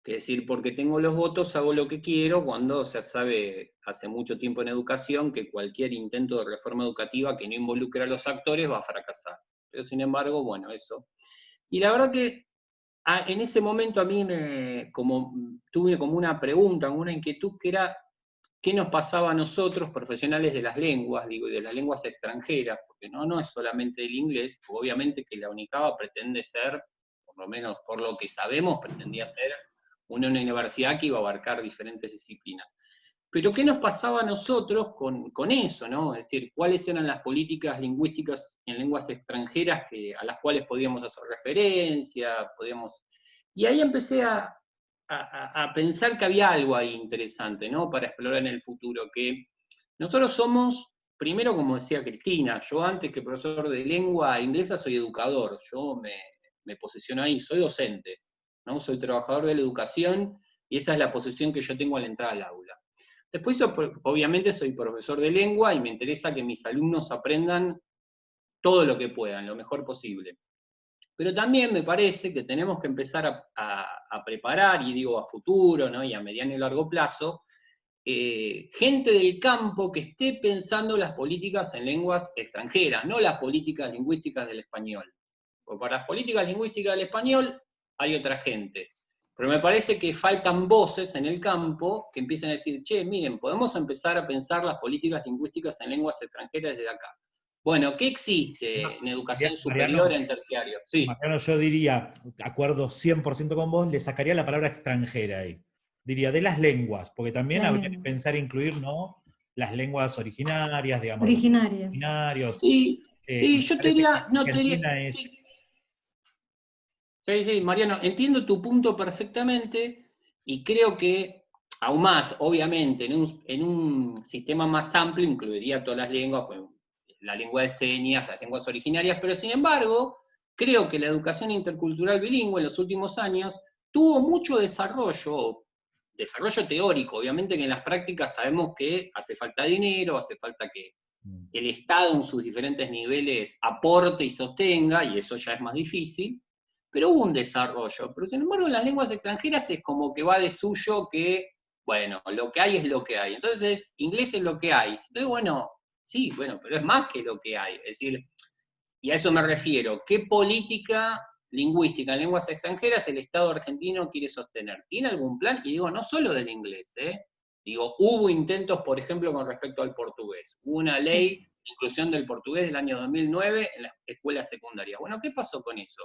que decir, porque tengo los votos hago lo que quiero, cuando se sabe hace mucho tiempo en educación que cualquier intento de reforma educativa que no involucre a los actores va a fracasar. Pero sin embargo, bueno, eso. Y la verdad que en ese momento a mí tuve como una pregunta, una inquietud que era qué nos pasaba a nosotros, profesionales de las lenguas, digo, y de las lenguas extranjeras, porque no es solamente el inglés, obviamente que la UNICABA pretende ser, por lo menos por lo que sabemos, pretendía ser una universidad que iba a abarcar diferentes disciplinas. Pero ¿qué nos pasaba a nosotros con eso, ¿no? Es decir, ¿cuáles eran las políticas lingüísticas en lenguas extranjeras a las cuales podíamos hacer referencia? Y ahí empecé a pensar que había algo ahí interesante, ¿no? Para explorar en el futuro, que nosotros somos, primero, como decía Cristina, yo antes que profesor de lengua inglesa soy educador, yo me posiciono ahí, soy docente, ¿no? Soy trabajador de la educación y esa es la posición que yo tengo al entrar al aula. Después, obviamente, soy profesor de lengua y me interesa que mis alumnos aprendan todo lo que puedan, lo mejor posible. Pero también me parece que tenemos que empezar a preparar, y digo a futuro, ¿no? Y a mediano y largo plazo, gente del campo que esté pensando las políticas en lenguas extranjeras, no las políticas lingüísticas del español. Porque para las políticas lingüísticas del español hay otra gente. Pero me parece que faltan voces en el campo que empiecen a decir, che, miren, podemos empezar a pensar las políticas lingüísticas en lenguas extranjeras desde acá. Bueno, ¿qué existe en educación superior, en terciario? Sí. Mariano, yo diría, acuerdo 100% con vos, le sacaría la palabra extranjera ahí. Diría, de las lenguas, porque también habría que pensar incluir, ¿no, las lenguas originarias, digamos. Originarios. Sí, yo te diría, Sí, Mariano, entiendo tu punto perfectamente y creo que, aún más, obviamente, en un sistema más amplio incluiría todas las lenguas, pues, la lengua de señas, las lenguas originarias, pero sin embargo, creo que la educación intercultural bilingüe en los últimos años tuvo mucho desarrollo teórico, obviamente que en las prácticas sabemos que hace falta dinero, hace falta que el Estado en sus diferentes niveles aporte y sostenga, y eso ya es más difícil, pero hubo un desarrollo. Pero sin embargo en las lenguas extranjeras es como que va de suyo que, bueno, lo que hay es lo que hay. Entonces, inglés es lo que hay. Entonces, bueno, sí, bueno, pero es más que lo que hay. Es decir, y a eso me refiero, ¿qué política lingüística en lenguas extranjeras el Estado argentino quiere sostener? ¿Tiene algún plan? Y digo, no solo del inglés, Digo, hubo intentos, por ejemplo, con respecto al portugués. Hubo una ley de inclusión del portugués del año 2009 en las escuelas secundarias. Bueno, ¿qué pasó con eso?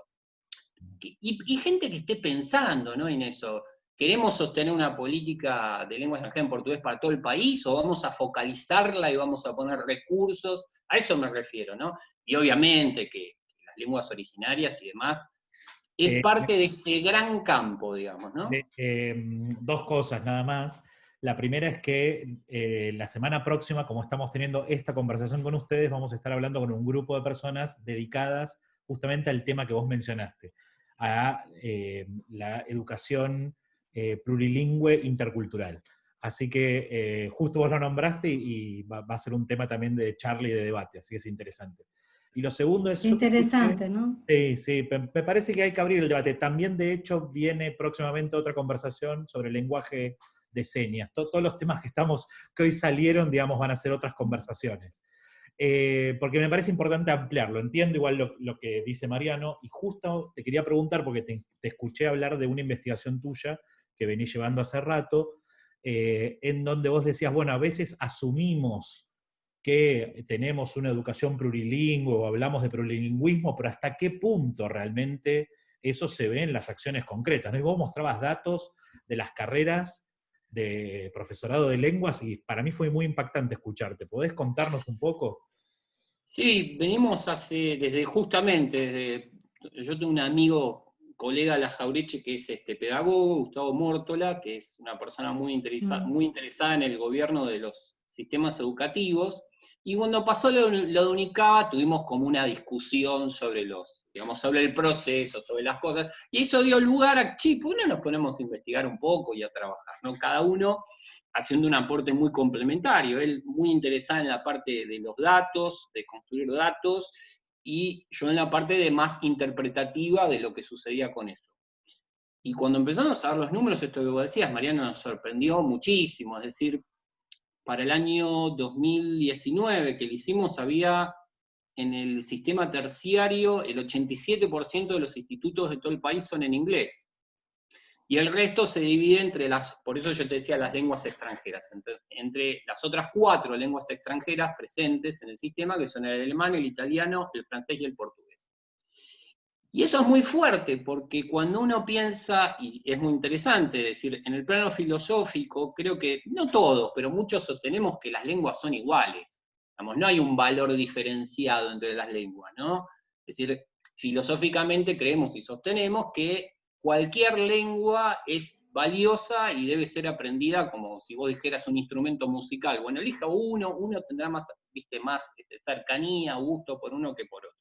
Y gente que esté pensando, ¿no?, en eso. ¿Queremos sostener una política de lengua extranjera en portugués para todo el país o vamos a focalizarla y vamos a poner recursos? A eso me refiero, ¿no? Y obviamente que las lenguas originarias y demás es parte de ese gran campo, digamos, ¿no? Dos cosas nada más. La primera es que la semana próxima, como estamos teniendo esta conversación con ustedes, vamos a estar hablando con un grupo de personas dedicadas justamente al tema que vos mencionaste, a la educación plurilingüe intercultural. Así que justo vos lo nombraste y va a ser un tema también de charla y de debate, así que es interesante. Y lo segundo es... Interesante, ¿no? Sí, sí, me parece que hay que abrir el debate. También, de hecho, viene próximamente otra conversación sobre el lenguaje de señas. Todos los temas que hoy salieron, digamos, van a ser otras conversaciones. Porque me parece importante ampliarlo. Entiendo igual lo que dice Mariano, y justo te quería preguntar, porque te escuché hablar de una investigación tuya que venís llevando hace rato, en donde vos decías, bueno, a veces asumimos que tenemos una educación plurilingüe o hablamos de plurilingüismo, pero hasta qué punto realmente eso se ve en las acciones concretas, ¿no? Y vos mostrabas datos de las carreras de profesorado de lenguas y para mí fue muy impactante escucharte. ¿Podés contarnos un poco? Sí, venimos yo tengo un amigo, colega de la Jaureche, que es pedagogo, Gustavo Mórtola, que es una persona muy interesada en el gobierno de los sistemas educativos, y cuando pasó lo de Unicaba tuvimos como una discusión sobre sobre el proceso, sobre las cosas, y eso dio lugar a, ¿por qué no nos ponemos a investigar un poco y a trabajar, ¿no? Cada uno haciendo un aporte muy complementario, él muy interesado en la parte de los datos, de construir datos, y yo en la parte de más interpretativa de lo que sucedía con eso. Y cuando empezamos a ver los números, esto que vos decías, Mariano, nos sorprendió muchísimo, es decir, para el año 2019 que lo hicimos, había en el sistema terciario el 87% de los institutos de todo el país son en inglés. Y el resto se divide por eso yo te decía las lenguas extranjeras, entre las otras 4 lenguas extranjeras presentes en el sistema, que son el alemán, el italiano, el francés y el portugués. Y eso es muy fuerte, porque cuando uno piensa, y es muy interesante, es decir, en el plano filosófico, creo que, no todos, pero muchos sostenemos que las lenguas son iguales. Digamos, no hay un valor diferenciado entre las lenguas, ¿no? Es decir, filosóficamente creemos y sostenemos que cualquier lengua es valiosa y debe ser aprendida como si vos dijeras un instrumento musical. Bueno, elija uno tendrá más cercanía, gusto por uno que por otro.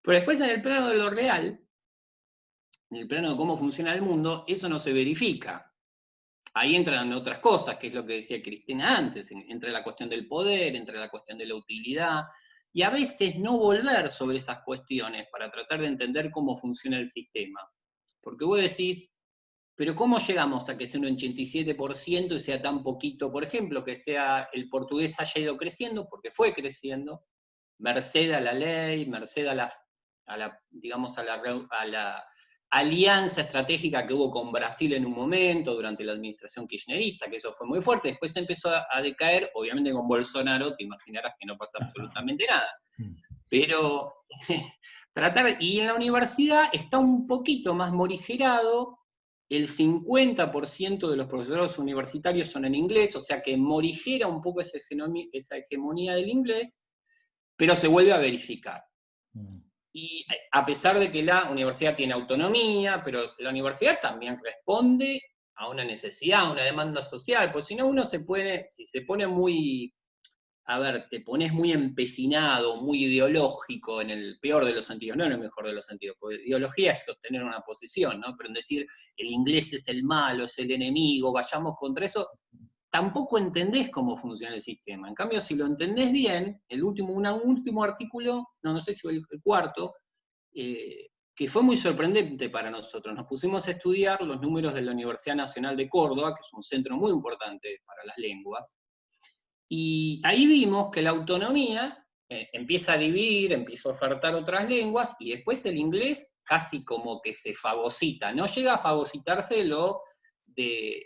Pero después en el plano de lo real, en el plano de cómo funciona el mundo, eso no se verifica. Ahí entran otras cosas, que es lo que decía Cristina antes, entre la cuestión del poder, entre la cuestión de la utilidad, y a veces no volver sobre esas cuestiones para tratar de entender cómo funciona el sistema. Porque vos decís, pero ¿cómo llegamos a que sea un 87% y sea tan poquito? Por ejemplo, que sea el portugués haya ido creciendo, porque fue creciendo, merced a la ley, merced a la alianza estratégica que hubo con Brasil en un momento, durante la administración kirchnerista, que eso fue muy fuerte. Después se empezó a decaer, obviamente con Bolsonaro, te imaginarás que no pasa absolutamente nada. Pero y en la universidad está un poquito más morigerado, el 50% de los profesores universitarios son en inglés, o sea que morigera un poco esa hegemonía del inglés, pero se vuelve a verificar. Y a pesar de que la universidad tiene autonomía, pero la universidad también responde a una necesidad, a una demanda social, pues si no uno si se pone muy, te pones muy empecinado, muy ideológico, en el peor de los sentidos, no en el mejor de los sentidos, porque ideología es sostener una posición, ¿no? Pero en decir, el inglés es el malo, es el enemigo, vayamos contra eso, tampoco entendés cómo funciona el sistema. En cambio, si lo entendés bien, un último artículo, no sé si fue el cuarto, que fue muy sorprendente para nosotros. Nos pusimos a estudiar los números de la Universidad Nacional de Córdoba, que es un centro muy importante para las lenguas, y ahí vimos que la autonomía empieza a dividir, empieza a ofertar otras lenguas, y después el inglés casi como que se fagocita. No llega a fagocitarse lo de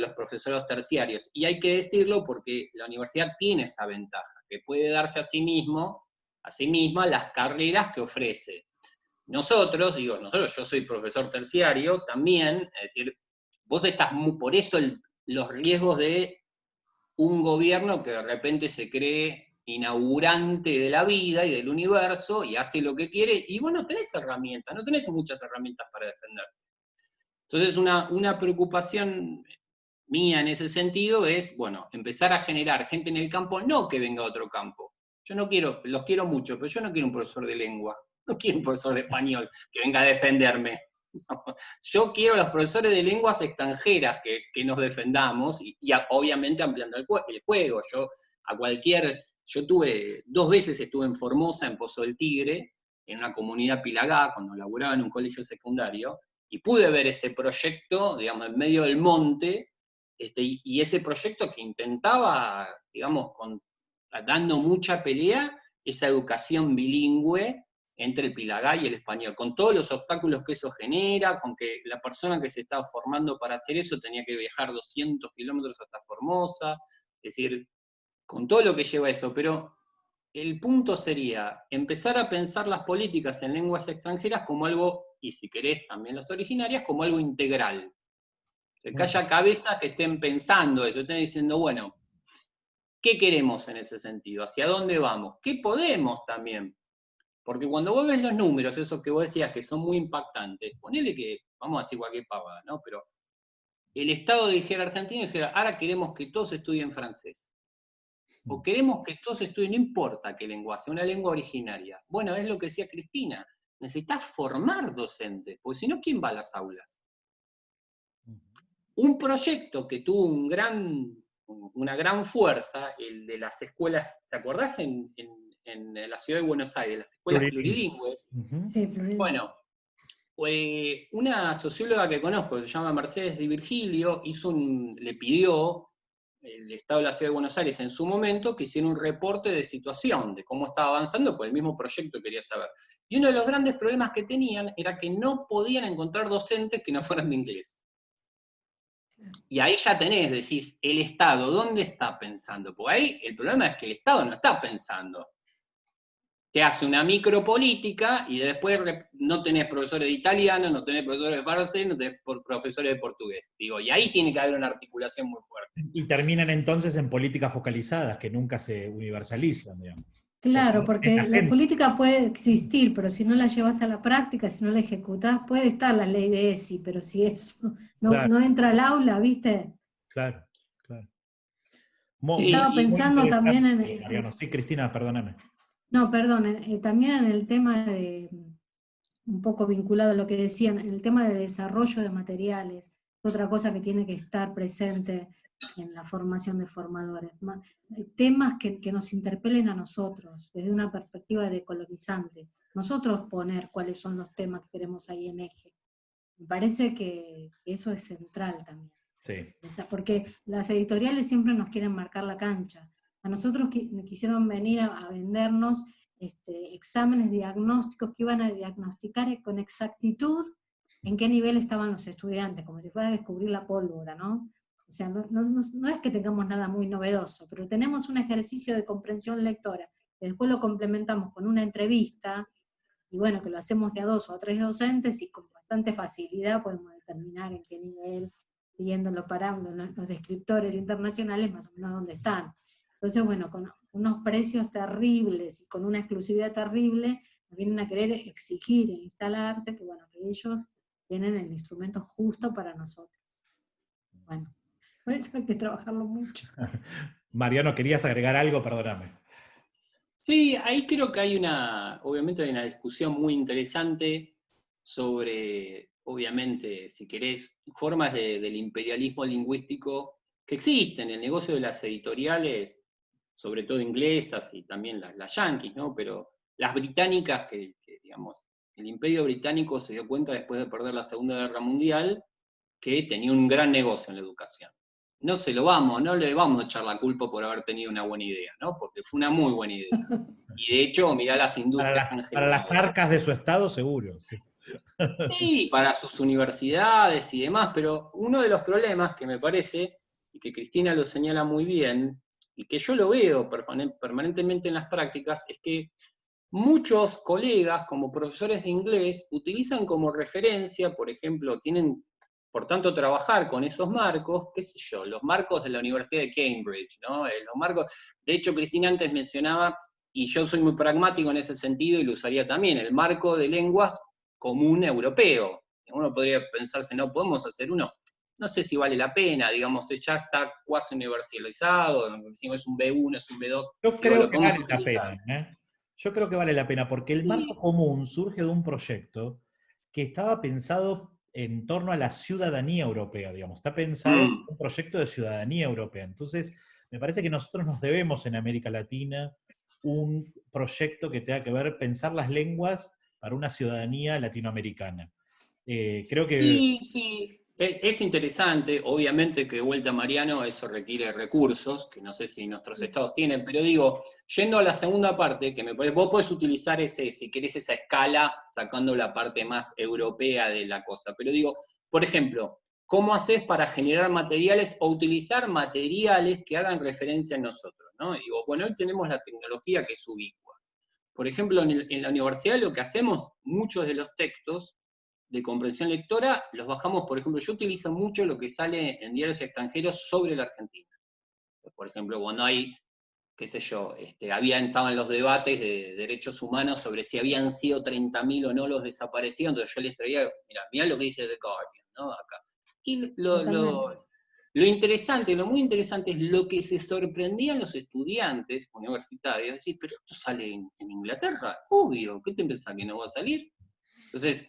los profesores terciarios. Y hay que decirlo porque la universidad tiene esa ventaja, que puede darse a sí misma las carreras que ofrece. Yo soy profesor terciario también, es decir, vos estás por eso los riesgos de un gobierno que de repente se cree inaugurante de la vida y del universo, y hace lo que quiere, y vos no tenés herramientas, no tenés muchas herramientas para defender. Entonces una preocupación mía en ese sentido es, bueno, empezar a generar gente en el campo, no que venga a otro campo. Yo no quiero, los quiero mucho, pero yo no quiero un profesor de lengua, no quiero un profesor de español que venga a defenderme. Yo quiero los profesores de lenguas extranjeras que nos defendamos, y obviamente ampliando el juego. Yo tuve, 2 veces estuve en Formosa, en Pozo del Tigre, en una comunidad pilagá, cuando laburaba en un colegio secundario, y pude ver ese proyecto, digamos, en medio del monte, y ese proyecto que intentaba, digamos, dando mucha pelea, esa educación bilingüe entre el pilagá y el español, con todos los obstáculos que eso genera, con que la persona que se estaba formando para hacer eso tenía que viajar 200 kilómetros hasta Formosa, es decir, con todo lo que lleva eso, pero el punto sería empezar a pensar las políticas en lenguas extranjeras como algo, y si querés también las originarias, como algo integral. Que haya cabezas que estén pensando eso, estén diciendo, bueno, ¿qué queremos en ese sentido? ¿Hacia dónde vamos? ¿Qué podemos también? Porque cuando vos ves los números, esos que vos decías que son muy impactantes, ponele que, vamos a decir cualquier pavada, ¿no? Pero el Estado dijera argentino, dijera, ahora queremos que todos estudien francés. O queremos que todos estudien, no importa qué lengua, sea una lengua originaria. Bueno, es lo que decía Cristina, necesitas formar docentes, porque si no, ¿quién va a las aulas? Un proyecto que tuvo una gran fuerza, el de las escuelas, ¿te acordás en la ciudad de Buenos Aires, las escuelas plurilingües? Sí, plurilingües. Bueno, una socióloga que conozco, que se llama Mercedes Di Virgilio, le pidió el Estado de la Ciudad de Buenos Aires en su momento que hiciera un reporte de situación, de cómo estaba avanzando, pues el mismo proyecto quería saber. Y uno de los grandes problemas que tenían era que no podían encontrar docentes que no fueran de inglés. Y ahí ya decís, el Estado, ¿dónde está pensando? Porque ahí el problema es que el Estado no está pensando. Te hace una micropolítica y después no tenés profesores de italiano, no tenés profesores de francés, no tenés profesores de portugués. Digo, y ahí tiene que haber una articulación muy fuerte. Y terminan entonces en políticas focalizadas, que nunca se universalizan, digamos. Claro, porque la política puede existir, pero si no la llevas a la práctica, si no la ejecutás, puede estar la ley de ESI, pero si eso no entra al aula, ¿viste? Claro, claro. Estaba pensando también en... Mariano. Sí, Cristina, perdóname. No, perdón, también en el tema de, un poco vinculado a lo que decían, en el tema de desarrollo de materiales, otra cosa que tiene que estar presente en la formación de formadores. Temas que nos interpelen a nosotros, desde una perspectiva decolonizante. Nosotros poner cuáles son los temas que queremos ahí en eje. Me parece que eso es central también. Sí. Porque las editoriales siempre nos quieren marcar la cancha. A nosotros quisieron venir a vendernos exámenes diagnósticos que iban a diagnosticar con exactitud en qué nivel estaban los estudiantes, como si fuera a descubrir la pólvora, ¿no? O sea, no es que tengamos nada muy novedoso, pero tenemos un ejercicio de comprensión lectora, que después lo complementamos con una entrevista, y bueno, que lo hacemos de a 2 o a 3 docentes, y con bastante facilidad podemos determinar en qué nivel, siguiendo los parámetros, los descriptores internacionales, más o menos dónde están. Entonces, bueno, con unos precios terribles y con una exclusividad terrible, nos vienen a querer exigir e instalarse que, bueno, que ellos tienen el instrumento justo para nosotros. Bueno, por eso hay que trabajarlo mucho. Mariano, ¿querías agregar algo? Perdóname. Sí, ahí creo que obviamente hay una discusión muy interesante sobre, obviamente, si querés, formas del imperialismo lingüístico que existen. El negocio de las editoriales, sobre todo inglesas y también las yanquis, ¿no? Pero las británicas, que digamos, el imperio británico se dio cuenta después de perder la Segunda Guerra Mundial que tenía un gran negocio en la educación. No le vamos a echar la culpa por haber tenido una buena idea, ¿no? Porque fue una muy buena idea. Y de hecho, mirá las industrias en general. Para las arcas de su estado, seguro. Sí. Sí, para sus universidades y demás, pero uno de los problemas que me parece, y que Cristina lo señala muy bien, y que yo lo veo permanentemente en las prácticas, es que muchos colegas, como profesores de inglés, utilizan como referencia, por ejemplo, tienen por tanto, trabajar con esos marcos, qué sé yo, los marcos de la Universidad de Cambridge, ¿no? Los marcos, de hecho, Cristina antes mencionaba, y yo soy muy pragmático en ese sentido y lo usaría también, el marco de lenguas común europeo. Uno podría pensarse, ¿no? ¿Podemos hacer uno? No sé si vale la pena, digamos, ya está cuasi universalizado, decimos es un B1, es un B2, Yo digo, creo lo que podemos vale la utilizar. pena, ¿eh? Yo creo que vale la pena, porque el marco Sí. común surge de un proyecto que estaba pensado en torno a la ciudadanía europea, digamos. Está pensado en Mm. un proyecto de ciudadanía europea. Entonces, me parece que nosotros nos debemos en América Latina un proyecto que tenga que ver pensar las lenguas para una ciudadanía latinoamericana. Creo que Sí, sí, es interesante, obviamente que de vuelta Mariano eso requiere recursos, que no sé si nuestros estados tienen, pero digo, yendo a la segunda parte, que me parece, vos podés utilizar ese, si querés, esa escala, sacando la parte más europea de la cosa, pero digo, por ejemplo, ¿cómo haces para generar materiales o utilizar materiales que hagan referencia a nosotros? ¿No? Y digo, bueno, hoy tenemos la tecnología que es ubicua. Por ejemplo, en la universidad lo que hacemos, muchos de los textos de comprensión lectora, los bajamos, por ejemplo, yo utilizo mucho lo que sale en diarios extranjeros sobre la Argentina. Por ejemplo, cuando hay, qué sé yo, estaban los debates de derechos humanos sobre si habían sido 30.000 o no los desaparecidos, entonces yo les traía, mirá lo que dice The Guardian, ¿no? Acá. Y Totalmente. lo interesante, lo muy interesante es lo que se sorprendían los estudiantes universitarios, decir, pero esto sale en Inglaterra, obvio, ¿qué te pensás que no va a salir? Entonces,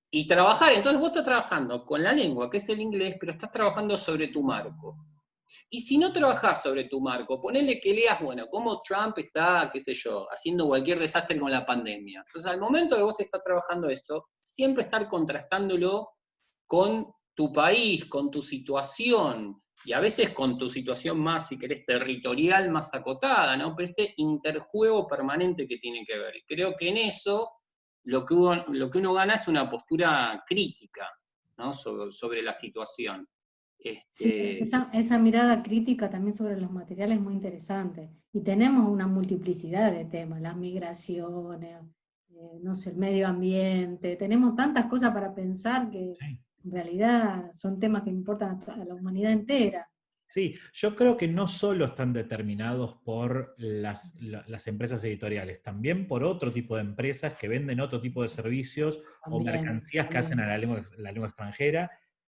y trabajar, entonces vos estás trabajando con la lengua, que es el inglés, pero estás trabajando sobre tu marco. Y si no trabajás sobre tu marco, ponele que leas, bueno, cómo Trump está, qué sé yo, haciendo cualquier desastre con la pandemia. Entonces, al momento que vos estás trabajando eso, siempre estar contrastándolo con tu país, con tu situación, y a veces con tu situación más, si querés, territorial, más acotada, ¿no? Pero este interjuego permanente que tiene que ver. Y creo que en eso lo que uno gana es una postura crítica, ¿no? sobre la situación. Sí, esa mirada crítica también sobre los materiales es muy interesante. Y tenemos una multiplicidad de temas, las migraciones, no sé, el medio ambiente, tenemos tantas cosas para pensar que sí. en realidad son temas que importan a la humanidad entera. Sí, yo creo que no solo están determinados por las empresas editoriales, también por otro tipo de empresas que venden otro tipo de servicios o También, mercancías que hacen a también. la lengua extranjera,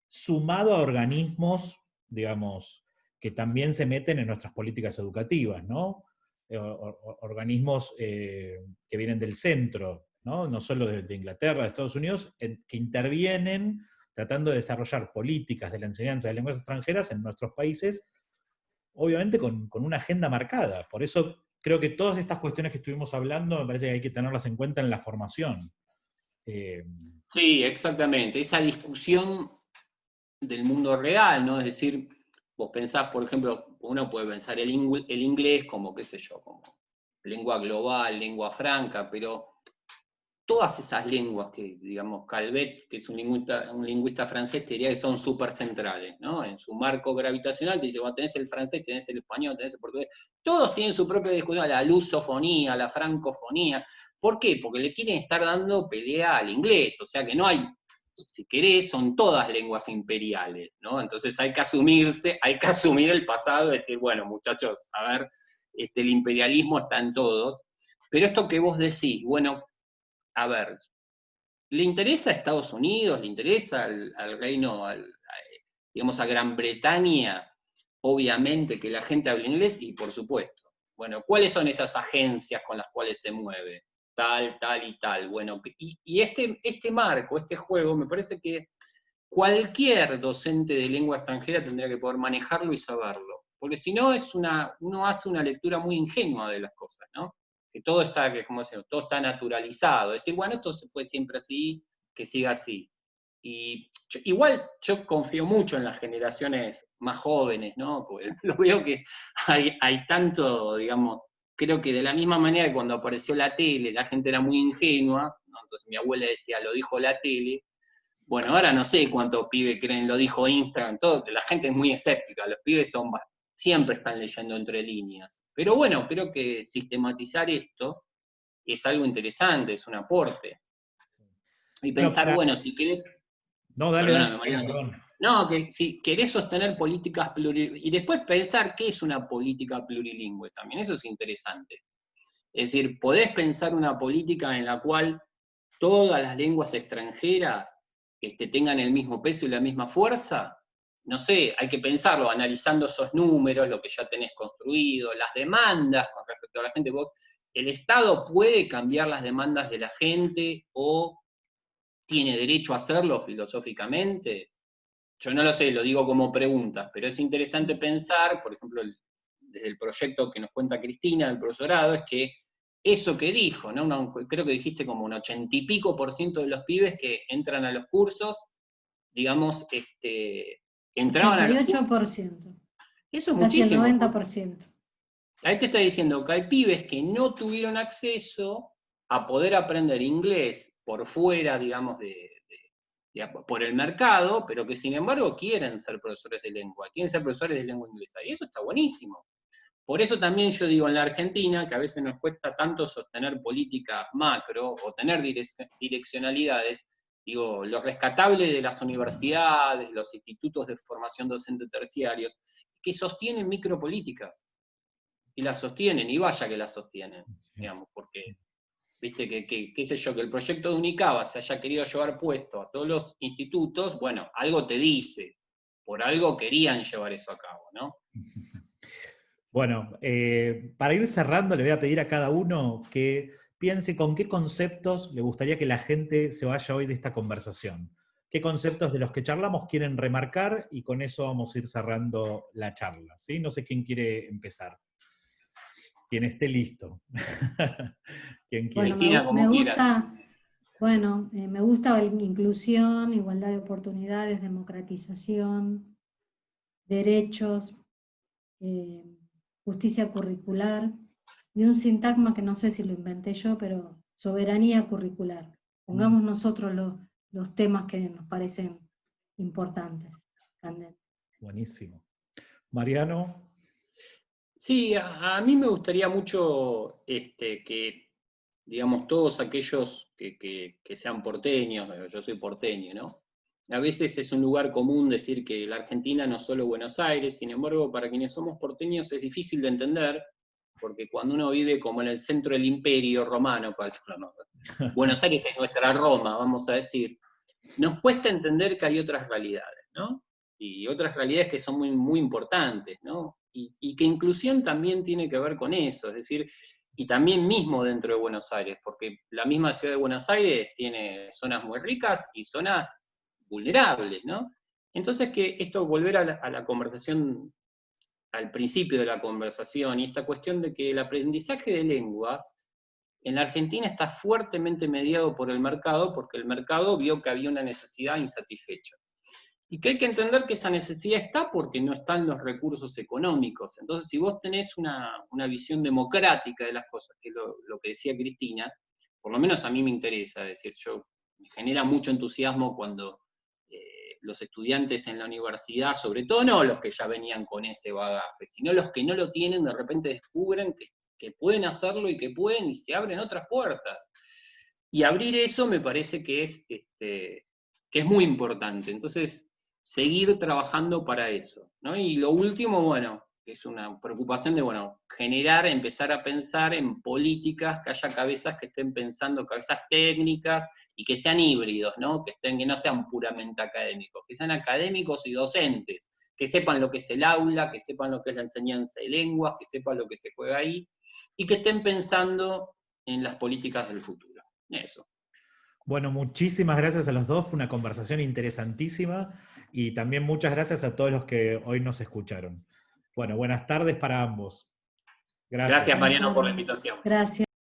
sumado a organismos, digamos, que también se meten en nuestras políticas educativas, ¿no? Organismos que vienen del centro, ¿no? No solo de Inglaterra, de Estados Unidos, que intervienen tratando de desarrollar políticas de la enseñanza de lenguas extranjeras en nuestros países, obviamente con una agenda marcada. Por eso creo que todas estas cuestiones que estuvimos hablando me parece que hay que tenerlas en cuenta en la formación. Eh, Sí, exactamente. Esa discusión del mundo real, ¿no? Es decir, vos pensás, por ejemplo, uno puede pensar el inglés como, qué sé yo, como lengua global, lengua franca, pero todas esas lenguas que, digamos, Calvet, que es un lingüista francés, te diría que son súper centrales, ¿no? En su marco gravitacional te dice, bueno, tenés el francés, tenés el español, tenés el portugués, todos tienen su propia discusión, la lusofonía, la francofonía. ¿Por qué? Porque le quieren estar dando pelea al inglés, o sea que no hay, si querés, son todas lenguas imperiales, ¿no? Entonces hay que asumir el pasado y decir, bueno, muchachos, a ver, el imperialismo está en todos, pero esto que vos decís, bueno, a ver, ¿le interesa a Estados Unidos? ¿Le interesa al reino, digamos, a Gran Bretaña? Obviamente que la gente hable inglés y por supuesto. Bueno, ¿cuáles son esas agencias con las cuales se mueve? Tal, tal y tal. Bueno, y este marco, este juego, me parece que cualquier docente de lengua extranjera tendría que poder manejarlo y saberlo. Porque si no, uno hace una lectura muy ingenua de las cosas, ¿no? Que todo está, como decimos, todo está naturalizado. Decir, bueno, esto se fue siempre así, que siga así. Y igual yo confío mucho en las generaciones más jóvenes, ¿no? Porque lo veo que hay tanto, digamos, creo que de la misma manera que cuando apareció la tele, la gente era muy ingenua, ¿no? Entonces mi abuela decía, lo dijo la tele. Bueno, ahora no sé cuántos pibes creen, lo dijo Instagram, todo, la gente es muy escéptica, los pibes siempre están leyendo entre líneas. Pero bueno, creo que sistematizar esto es algo interesante, es un aporte. Y bueno, pensar, bueno, si querés, no, dale, perdóname, Mariano, Mariano, perdón. No, que si querés sostener políticas plurilingües, y después pensar qué es una política plurilingüe también, eso es interesante. Es decir, podés pensar una política en la cual todas las lenguas extranjeras tengan el mismo peso y la misma fuerza. No sé, hay que pensarlo, analizando esos números, lo que ya tenés construido, las demandas con respecto a la gente. ¿El Estado puede cambiar las demandas de la gente o tiene derecho a hacerlo filosóficamente? Yo no lo sé, lo digo como preguntas, pero es interesante pensar, por ejemplo, desde el proyecto que nos cuenta Cristina del profesorado, es que eso que dijo, ¿no? Creo que dijiste como un 80 y pico % de los pibes que entran a los cursos, digamos, entraban a los cursos. 88%. Eso es Casi el muchísimo. 90%. Ahí te está diciendo que hay pibes que no tuvieron acceso a poder aprender inglés por fuera, digamos, por el mercado, pero que sin embargo quieren ser profesores de lengua, quieren ser profesores de lengua inglesa, y eso está buenísimo. Por eso también yo digo en la Argentina, que a veces nos cuesta tanto sostener políticas macro o tener direccionalidades, digo, lo rescatable de las universidades, los institutos de formación docente terciarios, que sostienen micropolíticas, y las sostienen, y vaya que las sostienen, digamos, porque viste qué sé yo, que el proyecto de Unicaba se haya querido llevar puesto a todos los institutos, bueno, algo te dice, por algo querían llevar eso a cabo, ¿no? Bueno, para ir cerrando, le voy a pedir a cada uno que piense con qué conceptos le gustaría que la gente se vaya hoy de esta conversación. ¿Qué conceptos de los que charlamos quieren remarcar? Y con eso vamos a ir cerrando la charla, ¿sí? No sé quién quiere empezar. Quien esté listo. ¿Quién quiere? Bueno, Cristina, como quieras. Me gusta la inclusión, igualdad de oportunidades, democratización, derechos, justicia curricular, y un sintagma que no sé si lo inventé yo, pero soberanía curricular. Pongamos nosotros los temas que nos parecen importantes. Buenísimo. Mariano. Sí, a mí me gustaría mucho que, digamos, todos aquellos que sean porteños, yo soy porteño, ¿no? A veces es un lugar común decir que la Argentina no es solo Buenos Aires, sin embargo, para quienes somos porteños es difícil de entender, porque cuando uno vive como en el centro del imperio romano, para decirlo, no, Buenos Aires es nuestra Roma, vamos a decir, nos cuesta entender que hay otras realidades, ¿no? Y otras realidades que son muy, muy importantes, ¿no? Y que inclusión también tiene que ver con eso, es decir, y también mismo dentro de Buenos Aires, porque la misma ciudad de Buenos Aires tiene zonas muy ricas y zonas vulnerables, ¿no? Entonces que esto, volver a la conversación, al principio de la conversación, y esta cuestión de que el aprendizaje de lenguas en la Argentina está fuertemente mediado por el mercado, porque el mercado vio que había una necesidad insatisfecha. Y que hay que entender que esa necesidad está porque no están los recursos económicos. Entonces, si vos tenés una visión democrática de las cosas, que es lo que decía Cristina, por lo menos a mí me interesa, es decir, me genera mucho entusiasmo cuando los estudiantes en la universidad, sobre todo no los que ya venían con ese bagaje, sino los que no lo tienen, de repente descubren que pueden hacerlo y que pueden, y se abren otras puertas. Y abrir eso me parece que es muy importante. Entonces, seguir trabajando para eso, ¿no? Y lo último, bueno, es una preocupación de, bueno, empezar a pensar en políticas, que haya cabezas que estén pensando, cabezas técnicas, y que sean híbridos, ¿no? Que no sean puramente académicos, que sean académicos y docentes, que sepan lo que es el aula, que sepan lo que es la enseñanza de lenguas, que sepan lo que se juega ahí, y que estén pensando en las políticas del futuro. Eso. Bueno, muchísimas gracias a los dos, fue una conversación interesantísima y también muchas gracias a todos los que hoy nos escucharon. Bueno, buenas tardes para ambos. Gracias. Gracias, Mariano, por la invitación. Gracias.